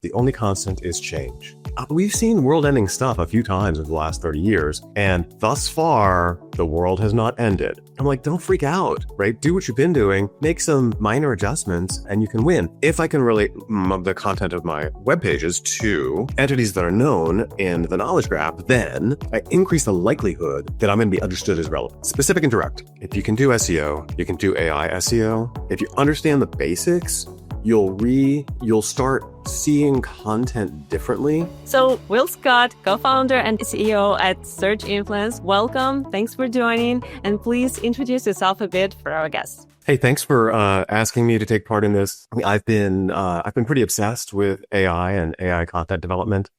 The only constant is change. We've seen world-ending stuff a few times over the last 30 years, and thus far, the world has not ended. I'm like, don't freak out, right? Do what you've been doing, make some minor adjustments, and you can win. If I can relate the content of my web pages to entities that are known in the knowledge graph, then I increase the likelihood that I'm going to be understood as relevant. Specific and direct. If you can do SEO, you can do AI SEO. If you understand the basics, you'll start seeing content differently. So Will Scott, co-founder and CEO at Search Influence, welcome. Thanks for joining. And please introduce yourself a bit for our guests. Hey, thanks for asking me to take part in this. I've been pretty obsessed with AI and AI content development.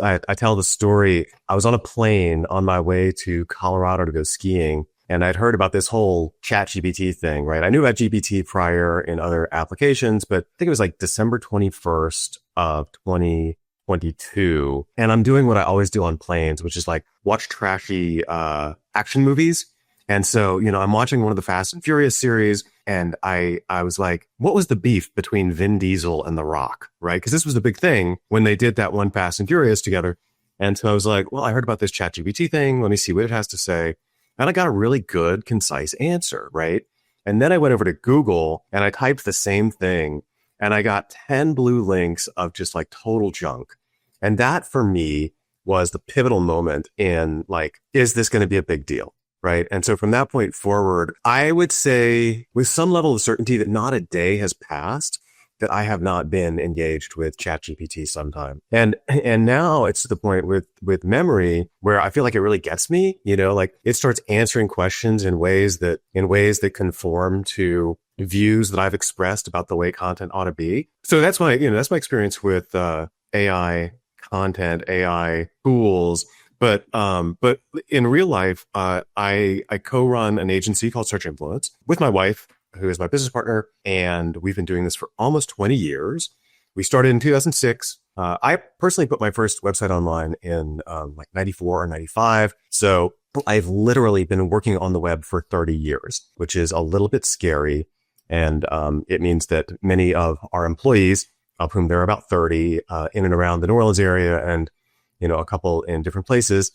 I tell the story. I was on a plane on my way to Colorado to go skiing. And I'd heard about this whole ChatGPT thing, right? I knew about GPT prior in other applications, but I think it was like December 21st of 2022. And I'm doing what I always do on planes, which is like watch trashy action movies. And so, I'm watching one of the Fast and Furious series, and I was like, what was the beef between Vin Diesel and The Rock, right? Because this was the big thing when they did that one Fast and Furious together. And so I was like, well, I heard about this ChatGPT thing. Let me see what it has to say. And I got a really good, concise answer, right? And then I went over to Google and I typed the same thing and I got 10 blue links of just like total junk. And that for me was the pivotal moment in like, is this going to be a big deal? Right. And so from that point forward, I would say with some level of certainty that not a day has passed that I have not been engaged with ChatGPT sometime. And now it's to the point with memory where I feel like it really gets me, like it starts answering questions in ways that conform to views that I've expressed about the way content ought to be. So that's my experience with AI content, AI tools. But in real life, I co-run an agency called Search Influence with my wife, who is my business partner, and we've been doing this for almost 20 years. We started in 2006. I personally put my first website online in like 94 or 95. So I've literally been working on the web for 30 years, which is a little bit scary. And it means that many of our employees, of whom there are about 30 in and around the New Orleans area and a couple in different places,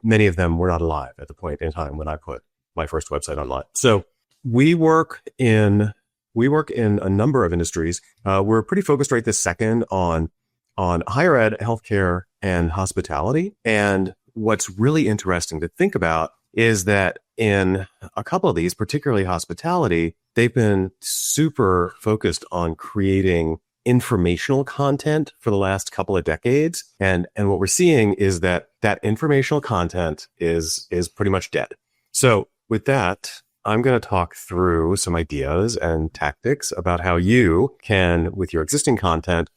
many of them were not alive at the point in time when I put my first website online. So we work in a number of industries. We're pretty focused right this second on higher ed, healthcare, and hospitality. And what's really interesting to think about is that in a couple of these, particularly hospitality, they've been super focused on creating informational content for the last couple of decades. And what we're seeing is that informational content is pretty much dead. So with that, I'm going to talk through some ideas and tactics about how you can, with your existing content,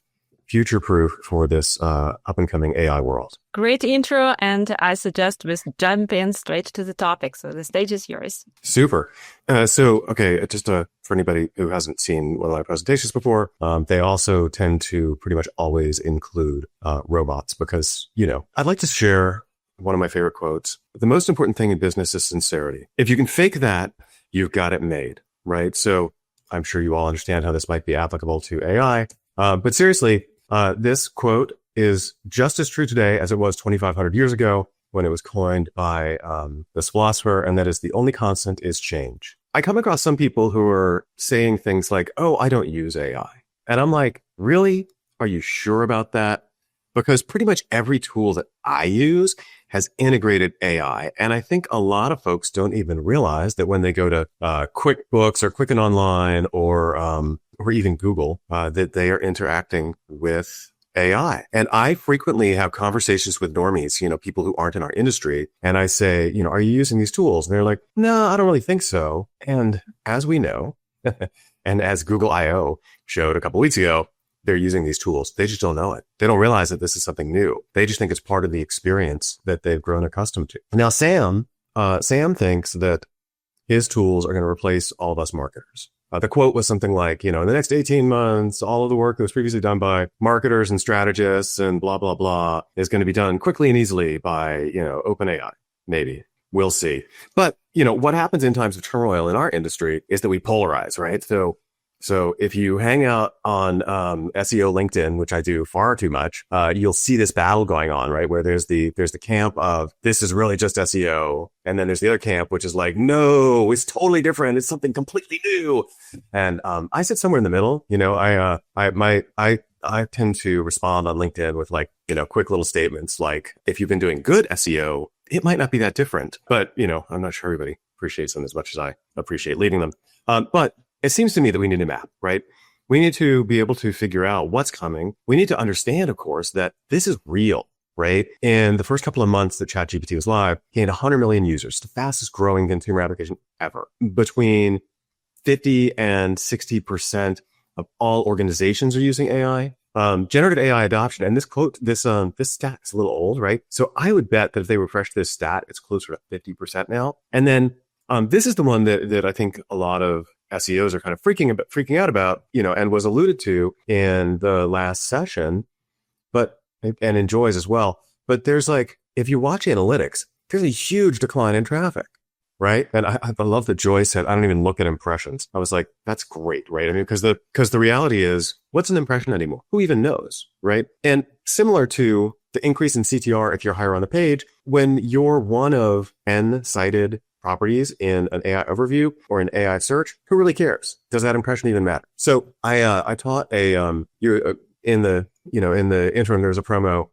future-proof for this up-and-coming AI world. Great intro, and I suggest we jump in straight to the topic. So the stage is yours. Super. Okay, just for anybody who hasn't seen one of my presentations before, they also tend to pretty much always include robots because, I'd like to share one of my favorite quotes. The most important thing in business is sincerity. If you can fake that, you've got it made, right? So I'm sure you all understand how this might be applicable to AI. But seriously, this quote is just as true today as it was 2,500 years ago when it was coined by this philosopher, and that is the only constant is change. I come across some people who are saying things like, oh, I don't use AI. And I'm like, really? Are you sure about that? Because pretty much every tool that I use has integrated AI. And I think a lot of folks don't even realize that when they go to QuickBooks or Quicken Online or even Google, that they are interacting with AI. And I frequently have conversations with normies, people who aren't in our industry. And I say, are you using these tools? And they're like, no, I don't really think so. And as we know, and as Google I/O showed a couple weeks ago, they're using these tools. They just don't know it. They don't realize that this is something new. They just think it's part of the experience that they've grown accustomed to. Now, Sam thinks that his tools are going to replace all of us marketers. The quote was something like, in the next 18 months, all of the work that was previously done by marketers and strategists and blah, blah, blah is going to be done quickly and easily by, OpenAI. Maybe. We'll see. But, what happens in times of turmoil in our industry is that we polarize, right? So So if you hang out on SEO LinkedIn, which I do far too much, you'll see this battle going on, right? Where there's the camp of this is really just SEO, and then there's the other camp which is like, no, it's totally different. It's something completely new. And I sit somewhere in the middle. I tend to respond on LinkedIn with like, quick little statements like, if you've been doing good SEO, it might not be that different. But, I'm not sure everybody appreciates them as much as I appreciate leading them. But it seems to me that we need a map, right? We need to be able to figure out what's coming. We need to understand, of course, that this is real, right? In the first couple of months that ChatGPT was live, gained 100 million users, the fastest growing consumer application ever. Between 50 and 60% of all organizations are using AI. Generative AI adoption, and this stat is a little old, right? So I would bet that if they refresh this stat, it's closer to 50% now. And then this is the one that I think a lot of SEOs are kind of freaking out about, and was alluded to in the last session, and enjoys as well. But there's like, if you watch analytics, there's a huge decline in traffic, right? And I love that Joy said, I don't even look at impressions. I was like, that's great, right? I mean, because the reality is, what's an impression anymore? Who even knows, right? And similar to the increase in CTR, if you're higher on the page, when you're one of N cited properties in an AI overview or an AI search, who really cares? Does that impression even matter? So I taught in the interim, there's a promo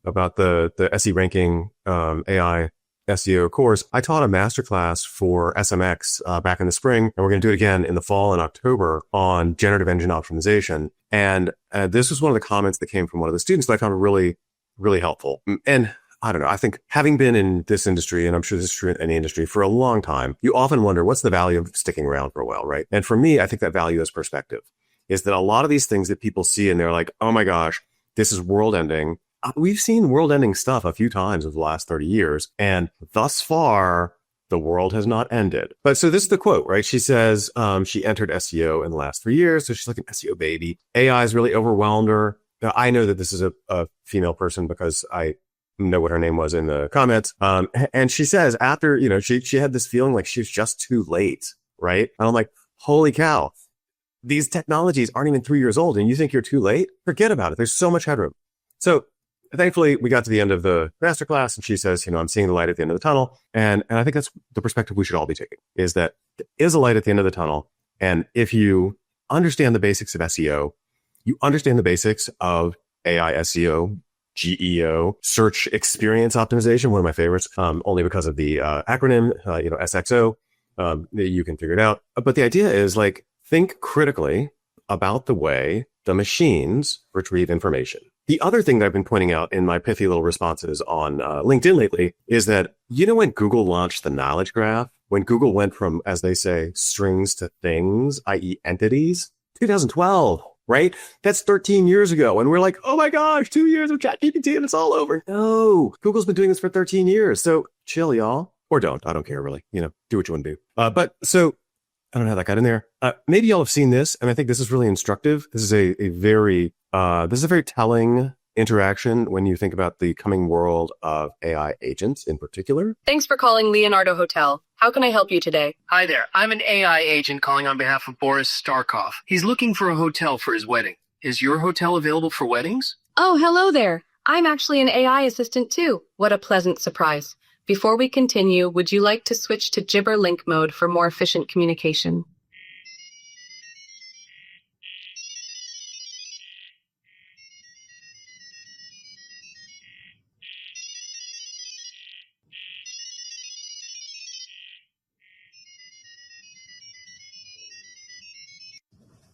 about the SE ranking AI SEO course. I taught a masterclass for SMX back in the spring, and we're going to do it again in the fall in October on generative engine optimization. And this was one of the comments that came from one of the students that I found really, really helpful. And I don't know. I think having been in this industry, and I'm sure this is true in any industry, for a long time, you often wonder what's the value of sticking around for a while, right? And for me, I think that value is perspective. Is that a lot of these things that people see and they're like, oh my gosh, this is world ending. We've seen world ending stuff a few times over the last 30 years. And thus far, the world has not ended. But so this is the quote, right? She says she entered SEO in the last 3 years. So she's like an SEO baby. AI has really overwhelmed her. Now, I know that this is a female person because I know what her name was in the comments. And she says after, she had this feeling like she was just too late, right? And I'm like, holy cow, these technologies aren't even 3 years old and you think you're too late? Forget about it. There's so much headroom. So thankfully we got to the end of the masterclass and she says, I'm seeing the light at the end of the tunnel. And I think that's the perspective we should all be taking, is that there is a light at the end of the tunnel. And if you understand the basics of SEO, you understand the basics of AI SEO, GEO, search experience optimization, one of my favorites, only because of the acronym, SXO. You can figure it out. But the idea is like, think critically about the way the machines retrieve information. The other thing that I've been pointing out in my pithy little responses on LinkedIn lately is that, when Google launched the knowledge graph, when Google went from, as they say, strings to things, i.e. entities, 2012. Right? That's 13 years ago. And we're like, oh my gosh, 2 years of ChatGPT and it's all over. No, Google's been doing this for 13 years. So chill, y'all. Or don't. I don't care really. Do what you want to do. But so I don't know how that got in there. Maybe y'all have seen this. And I think this is really instructive. This is a very telling interaction when you think about the coming world of AI agents in particular. Thanks for calling Leonardo Hotel. How can I help you today? Hi there. I'm an AI agent calling on behalf of Boris Starkov. He's looking for a hotel for his wedding. Is your hotel available for weddings? Oh, hello there. I'm actually an AI assistant too. What a pleasant surprise. Before we continue, would you like to switch to Gibber link mode for more efficient communication?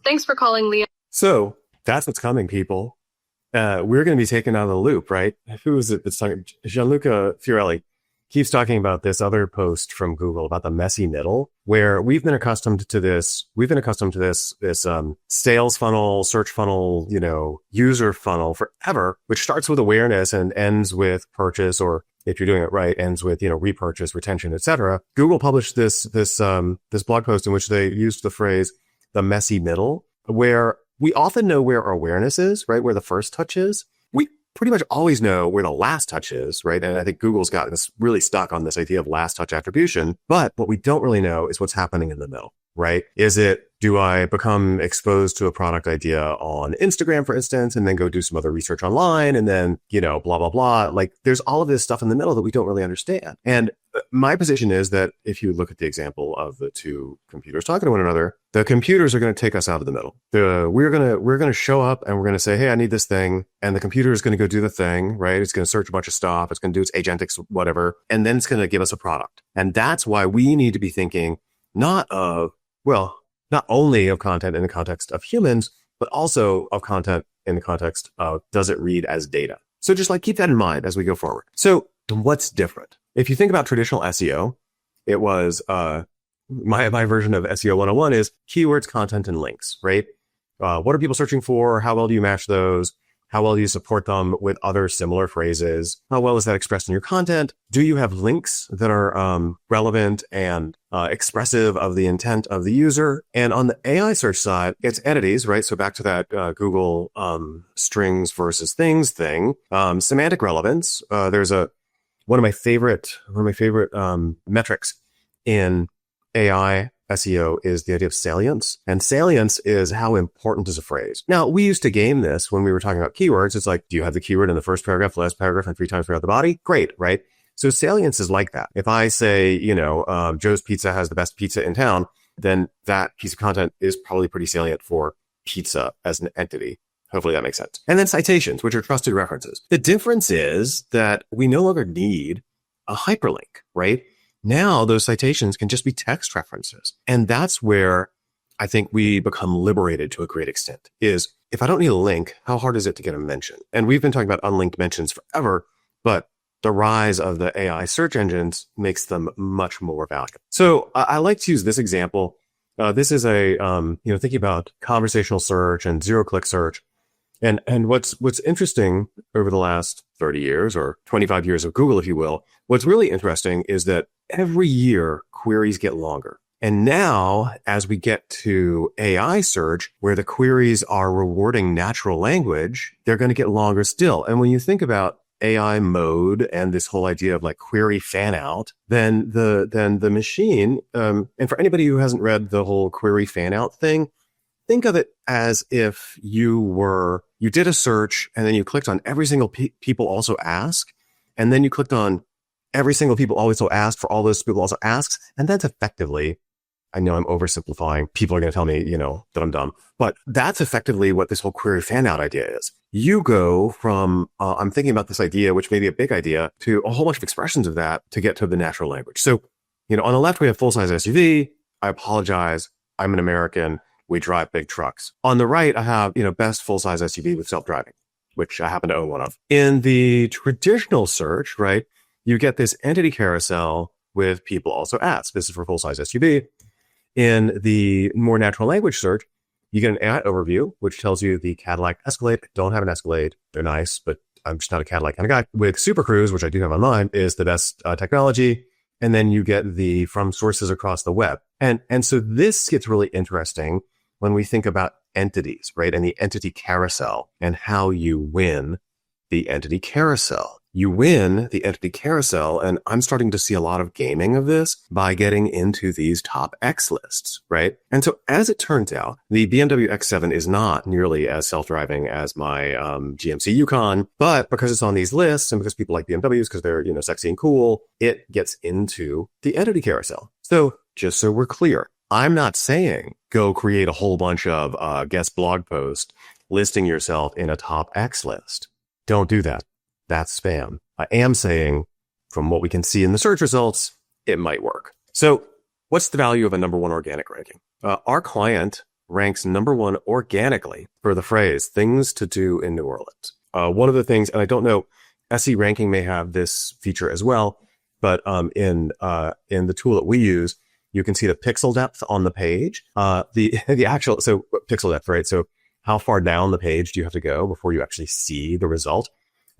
Thanks for calling, Leo. So that's what's coming, people. We're going to be taken out of the loop, right? Who is it that's talking? Gianluca Fiorelli keeps talking about this other post from Google about the messy middle, where we've been accustomed to this. We've been accustomed to this sales funnel, search funnel, user funnel forever, which starts with awareness and ends with purchase, or if you're doing it right, ends with, repurchase, retention, etc. Google published this blog post in which they used the phrase the messy middle, where we often know where our awareness is, right? Where the first touch is. We pretty much always know where the last touch is, right? And I think Google's gotten this really stuck on this idea of last touch attribution. But what we don't really know is what's happening in the middle. right? Is it, do I become exposed to a product idea on Instagram, for instance, and then go do some other research online and then, blah, blah, blah. Like there's all of this stuff in the middle that we don't really understand. And my position is that if you look at the example of the two computers talking to one another, the computers are going to take us out of the middle. We're going to show up and we're going to say, hey, I need this thing. And the computer is going to go do the thing, right? It's going to search a bunch of stuff. It's going to do its agentics, whatever. And then it's going to give us a product. And that's why we need to be thinking not only of content in the context of humans, but also of content in the context of, does it read as data? So just like keep that in mind as we go forward. So what's different? If you think about traditional SEO, it was, my version of SEO 101 is keywords, content, and links, right? What are people searching for? How well do you match those? How well do you support them with other similar phrases? How well is that expressed in your content? Do you have links that are relevant and expressive of the intent of the user? And on the AI search side, it's entities, right? So back to that Google strings versus things thing. Semantic relevance. There's one of my favorite metrics in AI SEO is the idea of salience. And salience is how important is a phrase. Now, we used to game this when we were talking about keywords. It's like, do you have the keyword in the first paragraph, last paragraph, and 3 times throughout the body? Great, right? So salience is like that. If I say, Joe's Pizza has the best pizza in town, then that piece of content is probably pretty salient for pizza as an entity. Hopefully that makes sense. And then citations, which are trusted references. The difference is that we no longer need a hyperlink, right? Now those citations can just be text references. And that's where I think we become liberated to a great extent is if I don't need a link, how hard is it to get a mention? And we've been talking about unlinked mentions forever, but the rise of the AI search engines makes them much more valuable. So I like to use this example. This is thinking about conversational search and zero-click search. And what's interesting over the last 30 years or 25 years of Google, if you will, what's really interesting is that every year queries get longer. And now as we get to AI search, where the queries are rewarding natural language, they're going to get longer still. And when you think about AI mode and this whole idea of like query fan out, then the machine, and for anybody who hasn't read the whole query fan out thing, think of it as if you did a search and then you clicked on every single people also ask, and then you clicked on every single people also asked for all those people also asks. And that's effectively, I know I'm oversimplifying. People are going to tell me, that I'm dumb, but that's effectively what this whole query fan out idea is. You go from, I'm thinking about this idea, which may be a big idea, to a whole bunch of expressions of that to get to the natural language. So, on the left, we have full-size SUV. I apologize. I'm an American. We drive big trucks. On the right, I have, best full-size SUV with self-driving, which I happen to own one of. In the traditional search, right, you get this entity carousel with people also ask. This is for full-size SUV. In the more natural language search, you get an AI overview, which tells you the Cadillac Escalade. I don't have an Escalade. They're nice, but I'm just not a Cadillac kind of guy. With Super Cruise, which I do have on mine, is the best technology. And then you get the from sources across the web. And so this gets really interesting when we think about entities, right? And the entity carousel and how you win the entity carousel. You win the entity carousel, and I'm starting to see a lot of gaming of this by getting into these top X lists, right? And so as it turns out, the BMW X7 is not nearly as self-driving as my GMC Yukon, but because it's on these lists and because people like BMWs because they're, sexy and cool, it gets into the entity carousel. So just so we're clear, I'm not saying go create a whole bunch of guest blog posts listing yourself in a top X list. Don't do that. That's spam. I am saying from what we can see in the search results, it might work. So what's the value of a number one organic ranking? Our client ranks number one organically for the phrase things to do in New Orleans. One of the things, and I don't know, SE ranking may have this feature as well, but in the tool that we use, you can see the pixel depth on the page. The actual, so pixel depth, right? So how far down the page do you have to go before you actually see the result?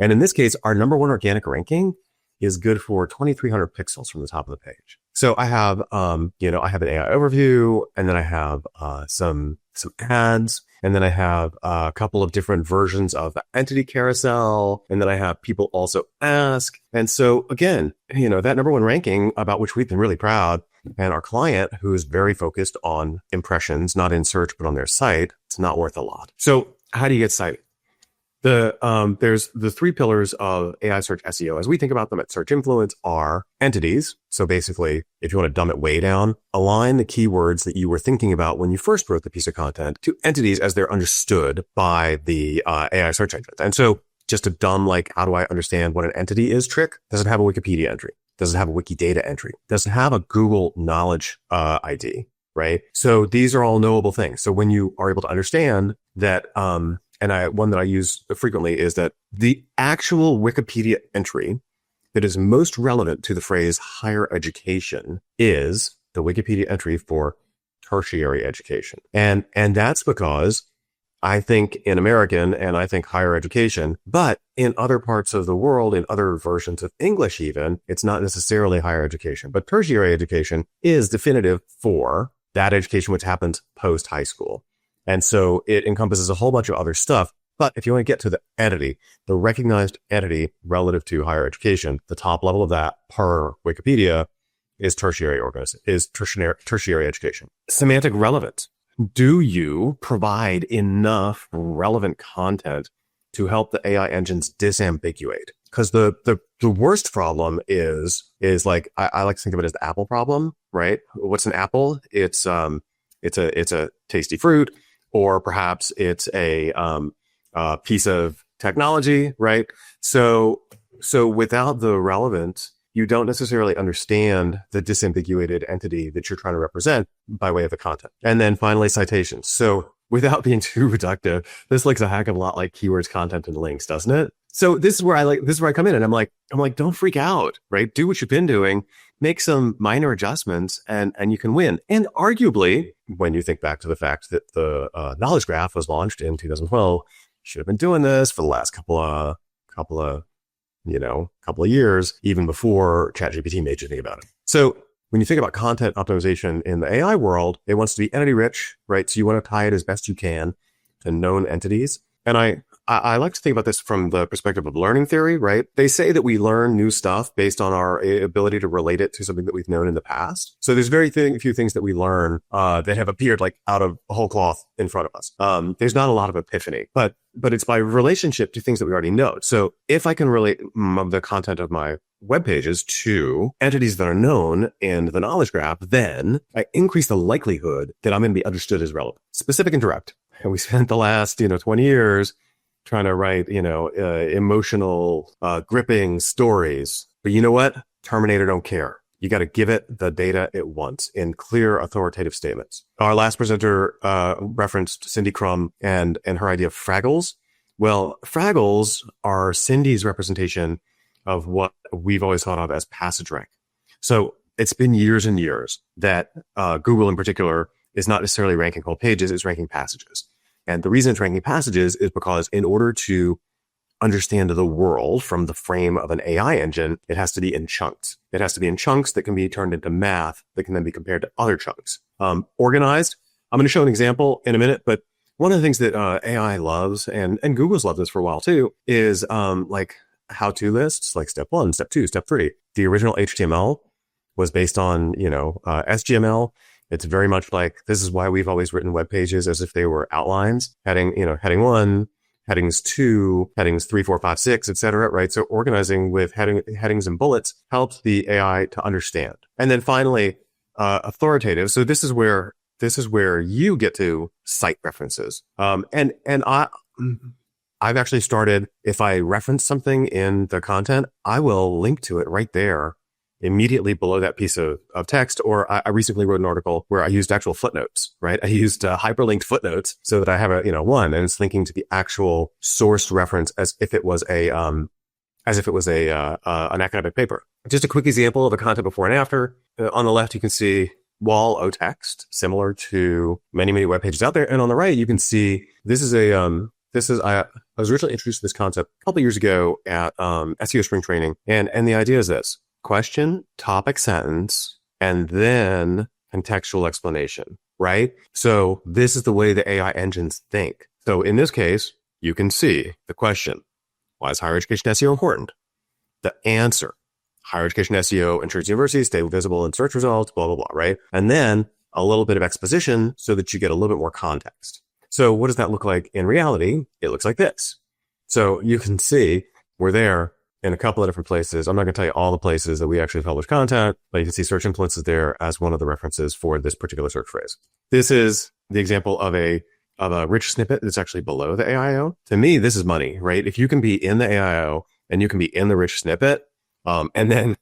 And in this case, our number one organic ranking is good for 2,300 pixels from the top of the page. So I have, I have an AI overview, and then I have some ads, and then I have a couple of different versions of the entity carousel, and then I have people also ask. And so again, that number one ranking about which we've been really proud And our client, who is very focused on impressions, not in search, but on their site, it's not worth a lot. So how do you get cited? There's the three pillars of AI search SEO as we think about them at Search Influence are entities. So basically, if you want to dumb it way down, align the keywords that you were thinking about when you first wrote the piece of content to entities as they're understood by the AI search engines. And so just a dumb, like, how do I understand what an entity is trick? Does it have a Wikipedia entry? Does it have a Wikidata entry? Does it have a Google Knowledge ID? Right? So these are all knowable things. So when you are able to understand that, one that I use frequently is that the actual Wikipedia entry that is most relevant to the phrase higher education is the Wikipedia entry for tertiary education. And that's because I think in American and I think higher education, but in other parts of the world, in other versions of English even, it's not necessarily higher education, but tertiary education is definitive for that education which happens post high school. And so it encompasses a whole bunch of other stuff. But if you want to get to the entity, the recognized entity relative to higher education, the top level of that per Wikipedia is tertiary education. Semantic relevance. Do you provide enough relevant content to help the AI engines disambiguate? Because the worst problem is like, I like to think of it as the apple problem, right? What's an apple? It's a tasty fruit. Or perhaps it's a piece of technology, right? So without the relevance, you don't necessarily understand the disambiguated entity that you're trying to represent by way of the content. And then finally, citations. So without being too reductive, this looks a heck of a lot like keywords, content, and links, doesn't it? So this is where I come in and I'm like, don't freak out, right? Do what you've been doing, make some minor adjustments and you can win. And arguably, when you think back to the fact that the knowledge graph was launched in 2012, you should have been doing this for the last couple of years, even before ChatGPT made you think about it. So when you think about content optimization in the AI world, it wants to be entity rich, right? So you want to tie it as best you can to known entities. And I like to think about this from the perspective of learning theory, right? They say that we learn new stuff based on our ability to relate it to something that we've known in the past. So there's very few things that we learn that have appeared like out of whole cloth in front of us. There's not a lot of epiphany, but it's by relationship to things that we already know. So if I can relate the content of my web pages to entities that are known in the knowledge graph, then I increase the likelihood that I'm going to be understood as relevant, specific and direct. And we spent the last, 20 years trying to write, emotional, gripping stories. But you know what? Terminator don't care. You got to give it the data it wants in clear, authoritative statements. Our last presenter referenced Cindy Crum and her idea of Fraggles. Well, Fraggles are Cindy's representation of what we've always thought of as passage rank. So it's been years and years that Google in particular is not necessarily ranking whole pages, it's ranking passages. And the reason it's ranking passages is because in order to understand the world from the frame of an AI engine, it has to be in chunks. It has to be in chunks that can be turned into math that can then be compared to other chunks. Organized. I'm going to show an example in a minute, but one of the things that AI loves, and Google's loved this for a while too, is like how-to lists, like step 1, step 2, step 3. The original HTML was based on, SGML. It's very much like, this is why we've always written web pages as if they were outlines, heading 1, headings 2, headings 3, 4, 5, 6, etc. Right? So organizing with headings and bullets helps the AI to understand. And then finally, authoritative. So this is where you get to cite references. And I've actually started, if I reference something in the content, I will link to it right there immediately below that piece of text. Or I recently wrote an article where I used actual footnotes, right? I used hyperlinked footnotes so that I have one, and it's linking to the actual source reference as if it was an academic paper. Just a quick example of a content before and after. On the left, you can see wall o text, similar to many, many web pages out there. And on the right, you can see I was originally introduced to this concept a couple of years ago at SEO spring training. And the idea is this: question, topic, sentence, and then contextual explanation, right? So this is the way the AI engines think. So in this case, you can see the question: why is higher education SEO important? The answer: higher education SEO ensures universities stay visible in search results, blah, blah, blah, right? And then a little bit of exposition so that you get a little bit more context. So what does that look like in reality? It looks like this. So you can see we're there in a couple of different places. I'm not going to tell you all the places that we actually publish content, but you can see search influences there as one of the references for this particular search phrase. This is the example of a rich snippet that's actually below the AIO. To me, this is money, right? If you can be in the AIO and you can be in the rich snippet, and then,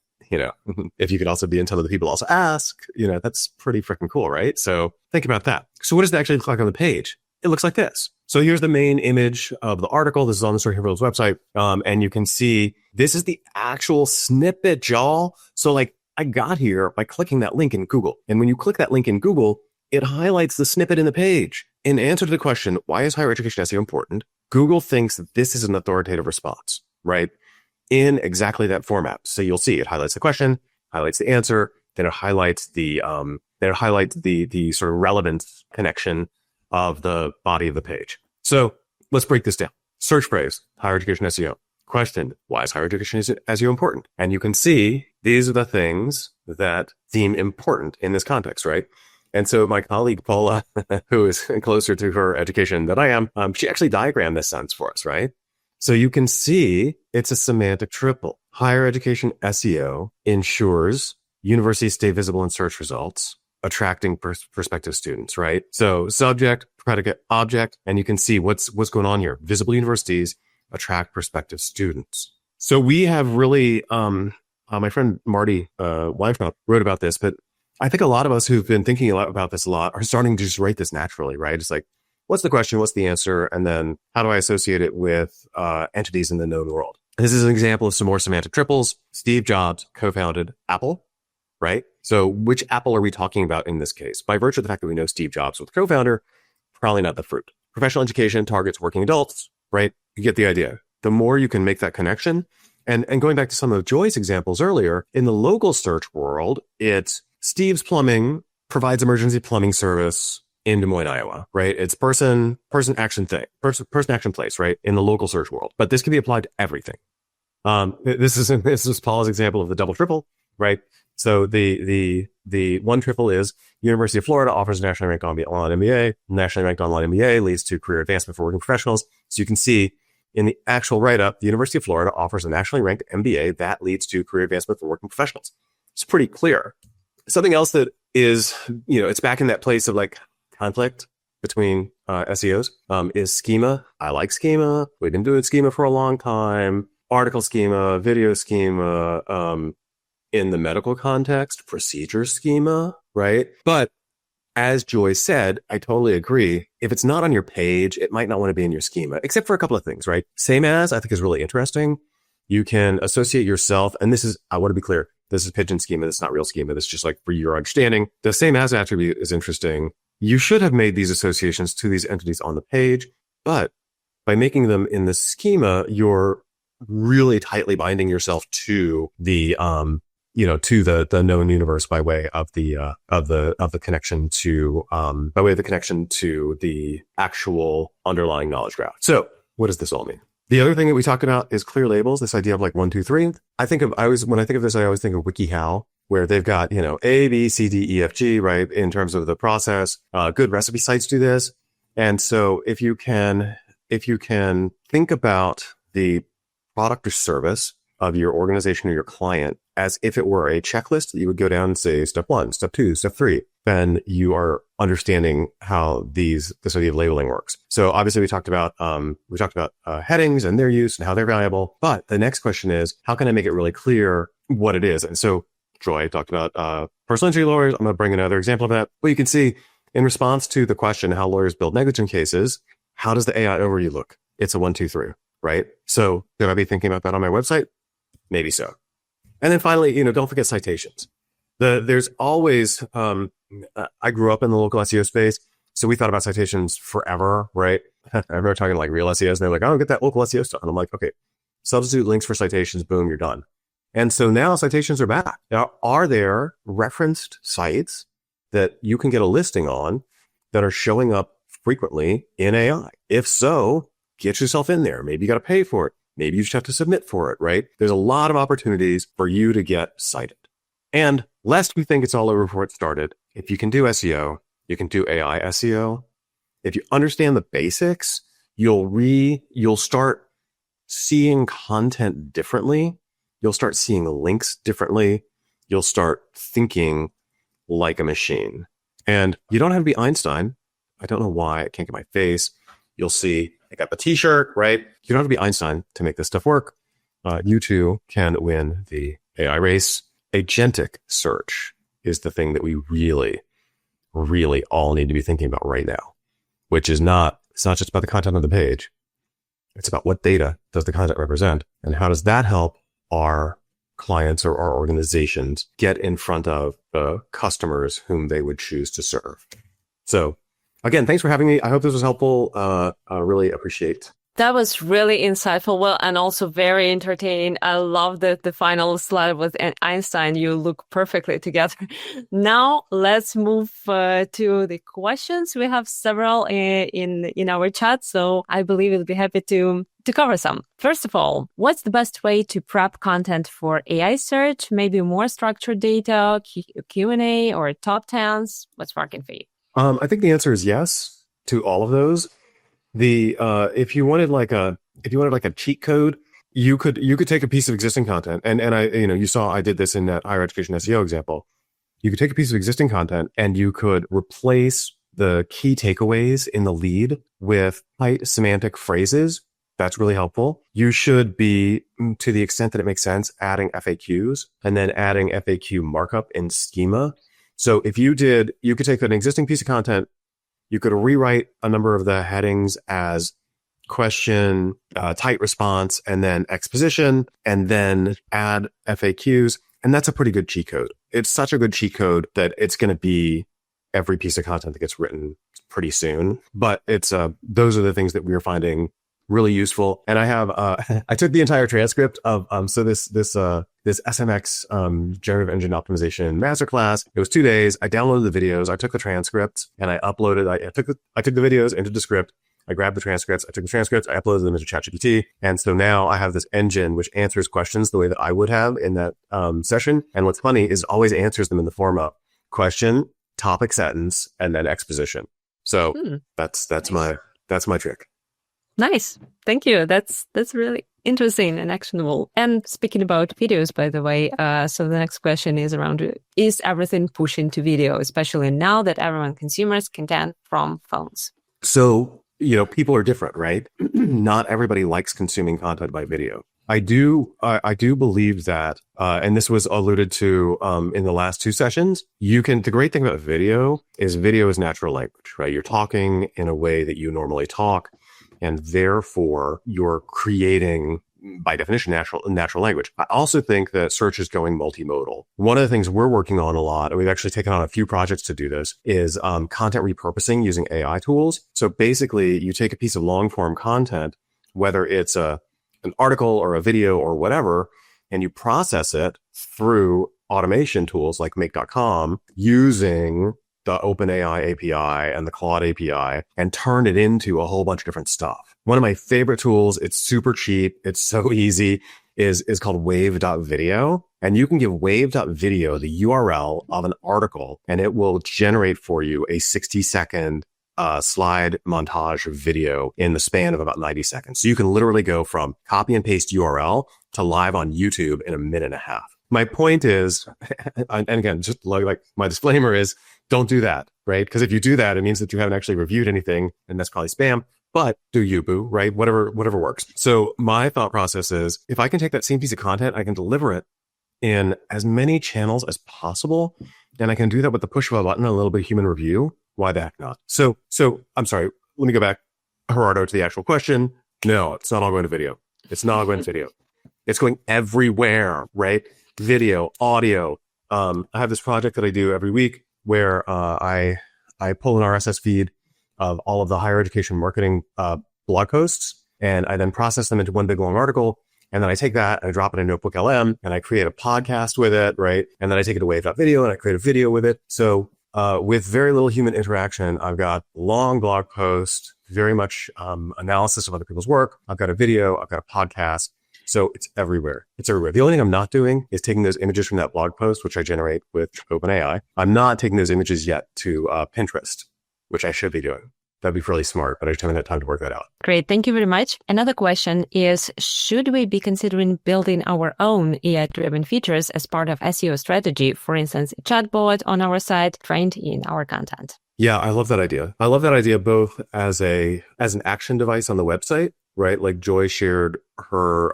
if you can also be in some of the people also ask, that's pretty freaking cool, right? So think about that. So what does that actually look like on the page? It looks like this. So here's the main image of the article. This is on the Search Influence website. And you can see this is the actual snippet, y'all. So I got here by clicking that link in Google. And when you click that link in Google, it highlights the snippet in the page. In answer to the question, why is higher education SEO important? Google thinks that this is an authoritative response, right? In exactly that format. So you'll see it highlights the question, highlights the answer, then it highlights the sort of relevance connection of the body of the page. So let's break this down. Search phrase, higher education SEO. Question, why is higher education SEO important? And you can see these are the things that seem important in this context, right? And so my colleague, Paula, who is closer to her education than I am, she actually diagrammed this sense for us, right? So you can see it's a semantic triple. Higher education SEO ensures universities stay visible in search results, attracting prospective students, right? So subject, predicate, object, and you can see what's going on here. Visible universities attract prospective students. So we have really, my friend Marty Weintraub wrote about this, but I think a lot of us who've been thinking a lot about this a lot are starting to just write this naturally, right? It's like, what's the question? What's the answer? And then how do I associate it with entities in the known world? This is an example of some more semantic triples. Steve Jobs co-founded Apple, right? So which Apple are we talking about in this case? By virtue of the fact that we know Steve Jobs was the co-founder, probably not the fruit. Professional education targets working adults, right? You get the idea. The more you can make that connection, and going back to some of Joy's examples earlier, in the local search world, it's Steve's Plumbing provides emergency plumbing service in Des Moines, Iowa, right? It's person, action thing, person, action, place, right? In the local search world. But this can be applied to everything. This is Paul's example of the double triple, right? So the one triple is University of Florida offers a nationally ranked online MBA. Nationally ranked online MBA leads to career advancement for working professionals. So you can see in the actual write-up, the University of Florida offers a nationally ranked MBA that leads to career advancement for working professionals. It's pretty clear. Something else that is, it's back in that place of conflict between SEOs is schema. I like schema. We've been doing schema for a long time. Article schema, video schema, in the medical context, procedure schema, right? But as Joy said, I totally agree. If it's not on your page, it might not want to be in your schema, except for a couple of things, right? Same as, I think, is really interesting. You can associate yourself, and this is, I want to be clear, this is pigeon schema. This is not real schema. This is just for your understanding. The same as attribute is interesting. You should have made these associations to these entities on the page, but by making them in the schema, you're really tightly binding yourself to the, to the known universe by way of the connection to, the actual underlying knowledge graph. So what does this all mean? The other thing that we talked about is clear labels, this idea of 1, 2, 3. When I think of this, I always think of WikiHow, where they've got, A, B, C, D, E, F, G, right? In terms of the process, good recipe sites do this. And so if you can think about the product or service of your organization or your client as if it were a checklist, you would go down and say step 1, step 2, step 3. Then you are understanding how this idea of labeling works. So obviously we talked about headings and their use and how they're valuable. But the next question is, how can I make it really clear what it is? And so Joy talked about personal injury lawyers. I'm going to bring another example of that. Well, you can see in response to the question, how lawyers build negligent cases, how does the AI overview look? It's a 1, 2, 3, right? So should I be thinking about that on my website? Maybe so. And then finally, don't forget citations. There's always, I grew up in the local SEO space, so we thought about citations forever, right? I remember talking real SEOs, and they're like, I don't get that local SEO stuff. And I'm like, okay, substitute links for citations, boom, you're done. And so now citations are back. Now, are there referenced sites that you can get a listing on that are showing up frequently in AI? If so, get yourself in there. Maybe you got to pay for it. Maybe you just have to submit for it, right? There's a lot of opportunities for you to get cited. And lest we think it's all over before it started, if you can do SEO, you can do AI SEO. If you understand the basics, you'll start seeing content differently. You'll start seeing links differently. You'll start thinking like a machine. And you don't have to be Einstein. I don't know why I can't get my face. You'll see I got the t-shirt, right? You don't have to be Einstein to make this stuff work. You too can win the AI race. Agentic search is the thing that we really, really all need to be thinking about right now, which is it's not just about the content of the page. It's about what data does the content represent and how does that help our clients or our organizations get in front of the customers whom they would choose to serve. So again, thanks for having me. I hope this was helpful. I really appreciate. That was really insightful, well, and also very entertaining. I love the final slide with Einstein. You look perfectly together. Now let's move to the questions. We have several in our chat, so I believe we'll be happy to cover some. First of all, what's the best way to prep content for AI search? Maybe more structured data, Q&A, or top 10s? What's working for you? I think the answer is yes to all of those. If you wanted like a cheat code, you could take a piece of existing content and you saw I did this in that higher education SEO example. You could take a piece of existing content and you could replace the key takeaways in the lead with tight semantic phrases. That's really helpful. You should be, to the extent that it makes sense, adding FAQs and then adding FAQ markup in schema. So if you could take an existing piece of content, you could rewrite a number of the headings as question, tight response, and then exposition, and then add FAQs. And that's a pretty good cheat code. It's such a good cheat code that it's going to be every piece of content that gets written pretty soon. But those are the things that we are finding really useful. And I have, I took the entire transcript of, this SMX, generative engine optimization masterclass. It was 2 days. I downloaded the videos. I took the transcripts and I uploaded, I took the videos into the script. I grabbed the transcripts. I took the transcripts. I uploaded them into ChatGPT. And so now I have this engine which answers questions the way that I would have in that, session. And what's funny is it always answers them in the form of question, topic sentence, and then exposition. So that's my trick. Nice. Thank you. That's really interesting and actionable. And speaking about videos, by the way, so the next question is around, is everything pushing to video, especially now that everyone consumes content from phones? So, people are different, right? Not everybody likes consuming content by video. I do believe that, and this was alluded to in the last 2 sessions. The great thing about video is natural language, right? You're talking in a way that you normally talk. And therefore, you're creating, by definition, natural language. I also think that search is going multimodal. One of the things we're working on a lot, and we've actually taken on a few projects to do this, is content repurposing using AI tools. So basically, you take a piece of long-form content, whether it's an article or a video or whatever, and you process it through automation tools like make.com using the OpenAI API and the Claude API and turn it into a whole bunch of different stuff. One of my favorite tools, it's super cheap, it's so easy, is called wave.video. And you can give wave.video the URL of an article and it will generate for you a 60-second slide montage video in the span of about 90 seconds. So you can literally go from copy and paste URL to live on YouTube in a minute and a half. My point is, and again, just like my disclaimer is, don't do that, right? Because if you do that, it means that you haven't actually reviewed anything, and that's probably spam. But do you, boo, right? Whatever works. So my thought process is, if I can take that same piece of content, I can deliver it in as many channels as possible, and I can do that with the push of a button and a little bit of human review. Why the heck not? So I'm sorry. Let me go back, Gerardo, to the actual question. No, it's not all going to video. It's not all going to video. It's going everywhere, right? Video, audio. I have this project that I do every week where I pull an RSS feed of all of the higher education marketing blog posts, and I then process them into one big long article. And then I take that and I drop it in Notebook LM and I create a podcast with it, right? And then I take it to wave.video and I create a video with it. So with very little human interaction. I've got long blog posts, very much analysis of other people's work. I've got a video, I've got a podcast. So it's everywhere. It's everywhere. The only thing I'm not doing is taking those images from that blog post, which I generate with OpenAI. I'm not taking those images yet to Pinterest, which I should be doing. That'd be really smart, but I just haven't had time to work that out. Great. Thank you very much. Another question is, should we be considering building our own AI-driven features as part of SEO strategy? For instance, a chatbot on our site trained in our content. Yeah, I love that idea. I love that idea both as an action device on the website, right? Like Joy shared her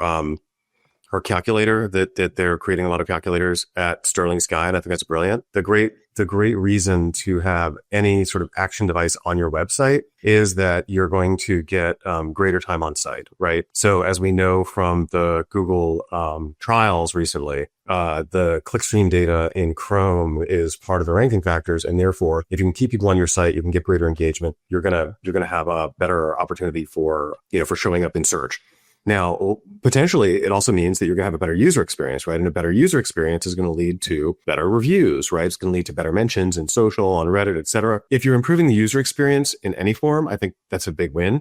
calculator that they're creating a lot of calculators at Sterling Sky, and I think that's brilliant. The great reason to have any sort of action device on your website is that you're going to get greater time on site, right? So as we know from the Google trials recently, the clickstream data in Chrome is part of the ranking factors, and therefore, if you can keep people on your site, you can get greater engagement. You're gonna have a better opportunity for showing up in search. Now, potentially, it also means that you're going to have a better user experience, right? And a better user experience is going to lead to better reviews, right? It's going to lead to better mentions in social, on Reddit, etc. If you're improving the user experience in any form, I think that's a big win.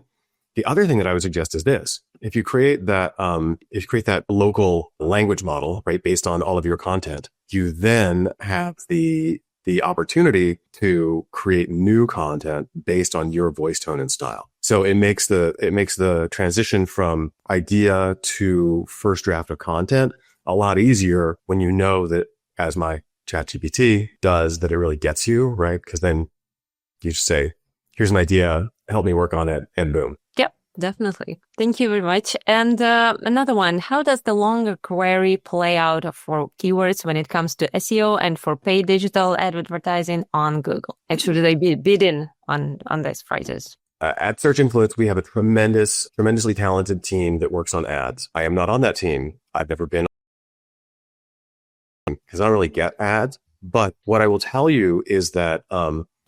The other thing that I would suggest is this: if you create that local language model, right, based on all of your content, you then have the opportunity to create new content based on your voice tone and style. So it makes the transition from idea to first draft of content a lot easier when you know that, as my ChatGPT does, that it really gets you, right? Because then you just say, here's an idea, help me work on it, and boom. Yep, definitely. Thank you very much. And another one, how does the longer query play out for keywords when it comes to SEO and for paid digital advertising on Google? And should they be bidding on these phrases? At Search Influence, we have a tremendously talented team that works on ads. I am not on that team. I've never been because I don't really get ads. But what I will tell you is that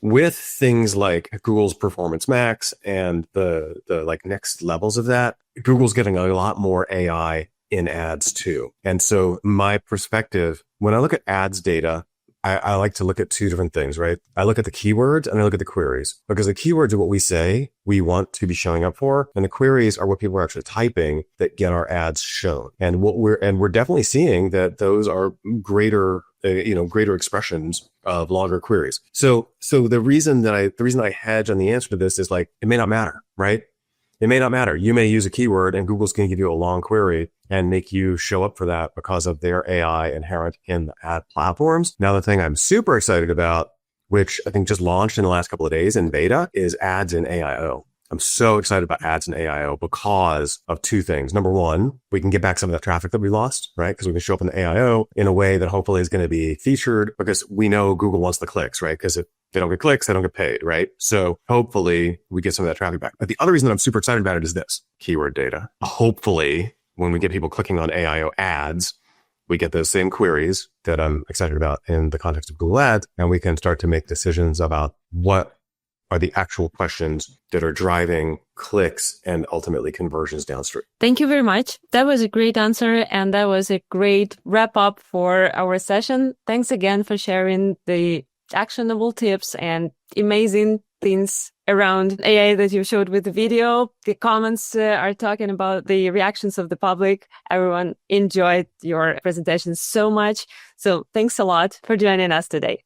with things like Google's Performance Max and the like next levels of that, Google's getting a lot more AI in ads too. And so my perspective, when I look at ads data, I like to look at two different things, right? I look at the keywords and I look at the queries, because the keywords are what we say we want to be showing up for, and the queries are what people are actually typing that get our ads shown. And we're definitely seeing that those are greater expressions of longer queries. So the reason I hedge on the answer to this is like, it may not matter, right? It may not matter. You may use a keyword and Google's going to give you a long query and make you show up for that because of their AI inherent in the ad platforms. Now, the thing I'm super excited about, which I think just launched in the last couple of days in beta, is ads in AIO. I'm so excited about ads in AIO because of two things. Number one, we can get back some of the traffic that we lost, right? Because we can show up in the AIO in a way that hopefully is going to be featured, because we know Google wants the clicks, right? Because if they don't get clicks, they don't get paid, right? So hopefully we get some of that traffic back. But the other reason that I'm super excited about it is this: keyword data. Hopefully, when we get people clicking on AIO ads, we get those same queries that I'm excited about in the context of Google Ads, and we can start to make decisions about what are the actual questions that are driving clicks and ultimately conversions downstream. Thank you very much. That was a great answer, and that was a great wrap up for our session. Thanks again for sharing the actionable tips and amazing things around AI that you showed with the video. The comments are talking about the reactions of the public. Everyone enjoyed your presentation so much. So thanks a lot for joining us today.